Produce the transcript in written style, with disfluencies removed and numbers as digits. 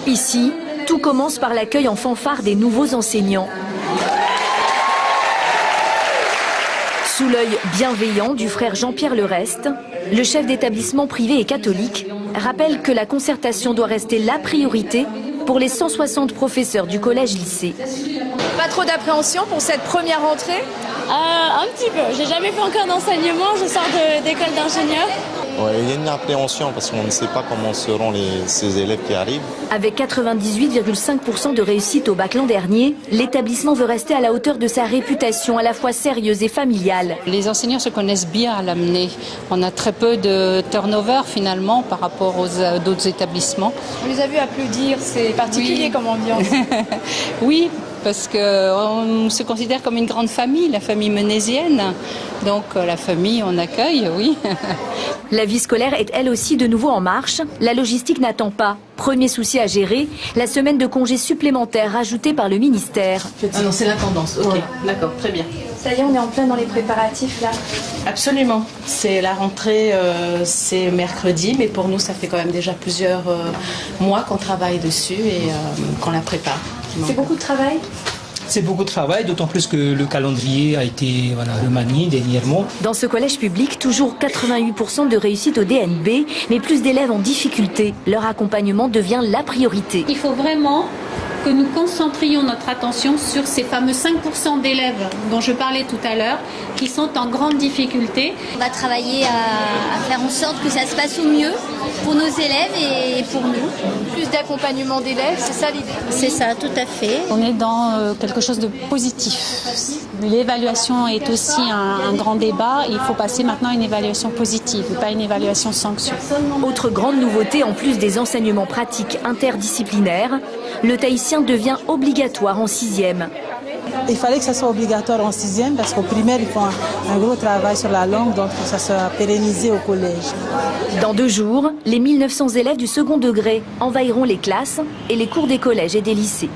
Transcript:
Ici, tout commence par l'accueil en fanfare des nouveaux enseignants. Sous l'œil bienveillant du frère Jean-Pierre Lereste, le chef d'établissement privé et catholique rappelle que la concertation doit rester la priorité pour les 160 professeurs du collège-lycée. Pas trop d'appréhension pour cette première rentrée? Un petit peu. J'ai jamais fait encore d'enseignement, je sors d'école d'ingénieur. Ouais, il y a une appréhension parce qu'on ne sait pas comment seront ces élèves qui arrivent. Avec 98,5% de réussite au bac l'an dernier, l'établissement veut rester à la hauteur de sa réputation à la fois sérieuse et familiale. Les enseignants se connaissent bien à l'amener. On a très peu de turnover finalement par rapport aux d'autres établissements. On les a vus applaudir, c'est particulier comme ambiance. Oui, parce qu'on se considère comme une grande famille, la famille menésienne. Donc la famille, on accueille, oui. La vie scolaire est elle aussi de nouveau en marche. La logistique n'attend pas. Premier souci à gérer, la semaine de congés supplémentaires rajoutée par le ministère. Ah non, c'est la tendance, ok, d'accord, très bien. Ça y est, on est en plein dans les préparatifs là. Absolument, c'est la rentrée, c'est mercredi, mais pour nous ça fait quand même déjà plusieurs mois qu'on travaille dessus et qu'on la prépare. C'est beaucoup de travail? C'est beaucoup de travail, d'autant plus que le calendrier a été remanié dernièrement. Dans ce collège public, toujours 88% de réussite au DNB, mais plus d'élèves en difficulté. Leur accompagnement devient la priorité. Il faut vraiment que nous concentrions notre attention sur ces fameux 5% d'élèves dont je parlais tout à l'heure, qui sont en grande difficulté. On va travailler à faire en sorte que ça se passe au mieux pour nos élèves et pour nous. Plus d'accompagnement d'élèves, c'est ça l'idée? C'est ça, tout à fait. On est dans quelque chose de positif. L'évaluation est aussi un grand débat. Il faut passer maintenant à une évaluation positive, pas une évaluation sanction. Autre grande nouveauté, en plus des enseignements pratiques interdisciplinaires, le tahitien devient obligatoire en 6e. Il fallait que ça soit obligatoire en 6e parce qu'au primaire, ils font un gros travail sur la langue, donc que ça soit pérennisé au collège. Dans 2 jours, les 1900 élèves du second degré envahiront les classes et les cours des collèges et des lycées.